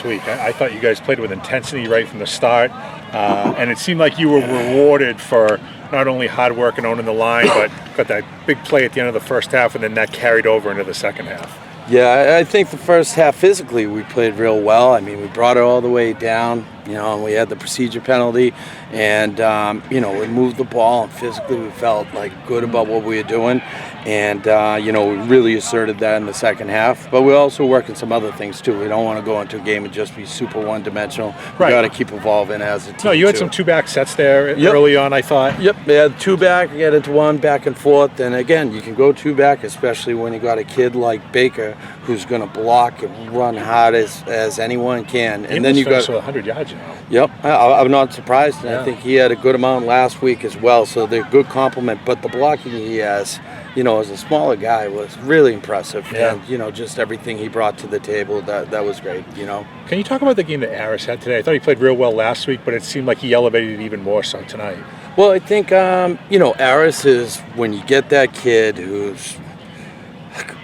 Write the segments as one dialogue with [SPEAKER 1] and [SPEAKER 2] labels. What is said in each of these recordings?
[SPEAKER 1] last week. I thought you guys played with intensity right from the start, and it seemed like you were rewarded for not only hard work and owning the line, but got that big play at the end of the first half, and then that carried over into the second half.
[SPEAKER 2] Yeah, I think the first half physically we played real well. I mean, we brought it all the way down, and we had the procedure penalty, and, we moved the ball, and physically we felt good about what we were doing. And, we really asserted that in the second half. But we're also working some other things, too. We don't want to go into a game and just be super one-dimensional. We got to keep evolving as a team.
[SPEAKER 1] No, you had some two-back sets there early on, I thought.
[SPEAKER 2] Yep, we had two-back, you get into one, back and forth. And, again, you can go two-back, especially when you got a kid like Baker who's going to block and run hard as anyone can. And then you got
[SPEAKER 1] 100 yards,
[SPEAKER 2] Yep, I'm not surprised. And I think he had a good amount last week as well. So they're a good compliment. But the blocking he has, as a smaller guy, was really impressive.
[SPEAKER 1] Yeah.
[SPEAKER 2] And, just everything he brought to the table, that was great,
[SPEAKER 1] Can you talk about the game that Aris had today? I thought he played real well last week, but it seemed like he elevated it even more so tonight.
[SPEAKER 2] Well, I think, Aris is when you get that kid who's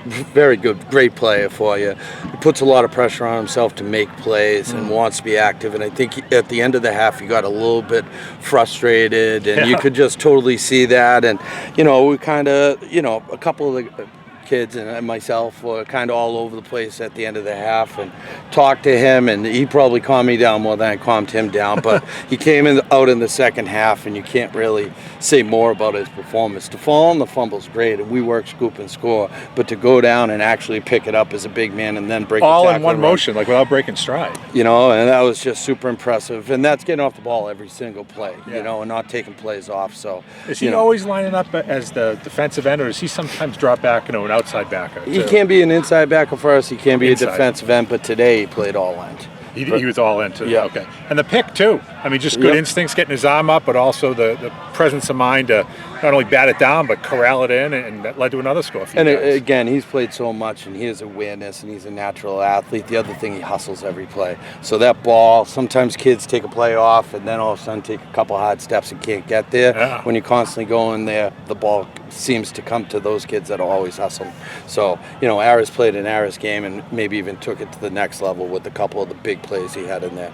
[SPEAKER 2] very good, great player for you. He puts a lot of pressure on himself to make plays and wants to be active. And I think at the end of the half, he got a little bit frustrated, and you could just totally see that. And, we kind of, a couple of the kids and myself were kind of all over the place at the end of the half and talked to him, and he probably calmed me down more than I calmed him down. But he came out in the second half, and you can't really say more about his performance. To fall on the fumble's great, and we work scoop and score, but to go down and actually pick it up as a big man and then break
[SPEAKER 1] all in one motion, without breaking stride.
[SPEAKER 2] And that was just super impressive. And that's getting off the ball every single play, and not taking plays off. So
[SPEAKER 1] is he always lining up as the defensive end, or does he sometimes drop back an outside backer?
[SPEAKER 2] He can be an inside backer for us. He can be a defensive end, but today he played all end.
[SPEAKER 1] He was all in, too.
[SPEAKER 2] Yeah.
[SPEAKER 1] Okay. And the pick, too. I mean, just good instincts, getting his arm up, but also the presence of mind to not only bat it down, but corral it in, and that led to another score.
[SPEAKER 2] Again, he's played so much, and he has awareness, and he's a natural athlete. The other thing, he hustles every play. So that ball, sometimes kids take a play off, and then all of a sudden take a couple hard steps and can't get there.
[SPEAKER 1] Yeah.
[SPEAKER 2] When you're constantly going there, the ball seems to come to those kids that are always hustling. So, Aris played an Aris game and maybe even took it to the next level with a couple of the big plays he had in there.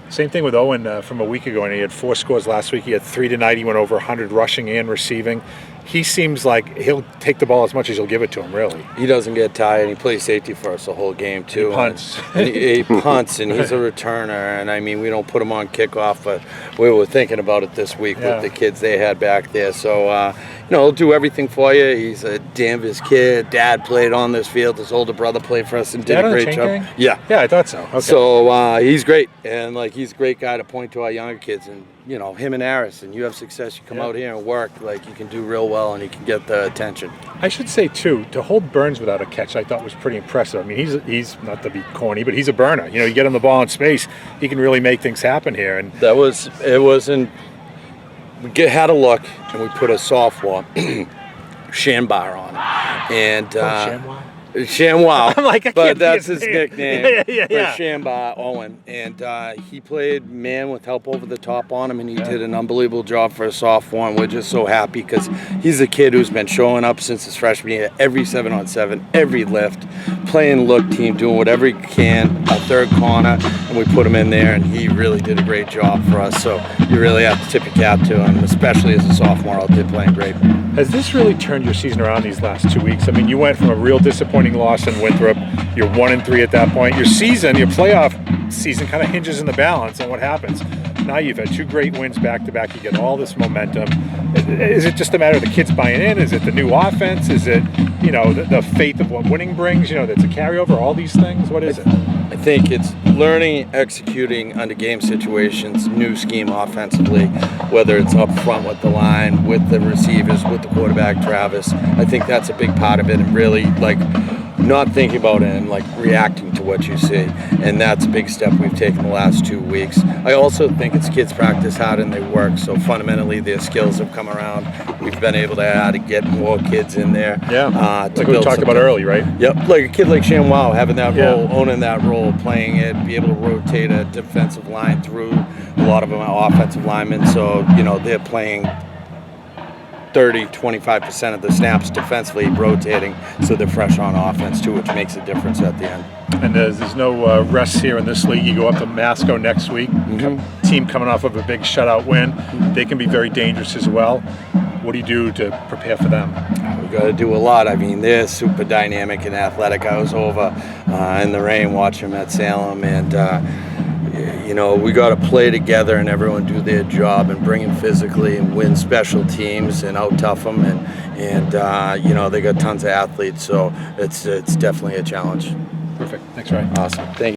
[SPEAKER 1] Same thing with Owen from a week ago, and he had 4 scores last week. He had 3 tonight. He went over 100 rushing and receiving. He seems like he'll take the ball as much as you'll give it to him, really.
[SPEAKER 2] He doesn't get tired. He plays safety for us the whole game, too.
[SPEAKER 1] He punts.
[SPEAKER 2] He punts, and he's a returner. And, I mean, we don't put him on kickoff, but we were thinking about it this week with the kids they had back there. So, he'll do everything for you. He's a Danvers kid. Dad played on this field. His older brother played for us and did a great job.
[SPEAKER 1] Yeah, I thought so. Okay.
[SPEAKER 2] So, he's great. And, he's a great guy to point to our younger kids. And, him and Aris, and you have success, you come out here and work, you can do real well and you can get the attention.
[SPEAKER 1] I should say, too, to hold Burns without a catch I thought was pretty impressive. I mean, he's not to be corny, but he's a burner. You get him the ball in space, he can really make things happen here. And
[SPEAKER 2] we had a look, and we put a softball, Shambar on it. And,
[SPEAKER 1] Shamwow?
[SPEAKER 2] Shamwow,
[SPEAKER 1] I'm like,
[SPEAKER 2] but that's his nickname
[SPEAKER 1] yeah.
[SPEAKER 2] for Shambar Owen. And he played man with help over the top on him, and he did an unbelievable job for a sophomore. And we're just so happy because he's a kid who's been showing up since his freshman year, every 7-on-7, every lift, playing look team, doing whatever he can, a third corner, and we put him in there, and he really did a great job for us. So you really have to tip your cap to him, especially as a sophomore out there playing great.
[SPEAKER 1] Has this really turned your season around these last 2 weeks? I mean, you went from a real disappointing loss in Winthrop. You're 1-3 at that point. Your playoff season kind of hinges in the balance on what happens. Now you've had 2 great wins back-to-back. You get all this momentum. Is it just a matter of the kids buying in? Is it the new offense? Is it, the faith of what winning brings? That's a carryover, all these things? What is it?
[SPEAKER 2] I think it's learning, executing under game situations, new scheme offensively, whether it's up front with the line, with the receivers, with the quarterback, Travis. I think that's a big part of it, and really, not thinking about it and reacting to what you see. And that's a big step we've taken the last 2 weeks. I also think it's kids practice hard and they work. So fundamentally their skills have come around. We've been able to get more kids in there.
[SPEAKER 1] Yeah, like we talked about early, right?
[SPEAKER 2] Yep, like a kid like Shamwow having that role, owning that role, playing it, be able to rotate a defensive line through. A lot of them are offensive linemen. So, they're playing 25% of the snaps defensively rotating, so they're fresh on offense too, which makes a difference at the end.
[SPEAKER 1] And there's no rest here in this league. You go up to Masco next week. Team coming off of a big shutout win. They can be very dangerous as well. What do you do to prepare for them?
[SPEAKER 2] We got to do a lot. I mean, they're super dynamic and athletic. I was over in the rain watching them at Salem, and we got to play together and everyone do their job and bring them physically and win special teams and out-tough them. And they got tons of athletes, so it's definitely a challenge.
[SPEAKER 1] Perfect. Thanks, Ryan.
[SPEAKER 2] Awesome. Thank you.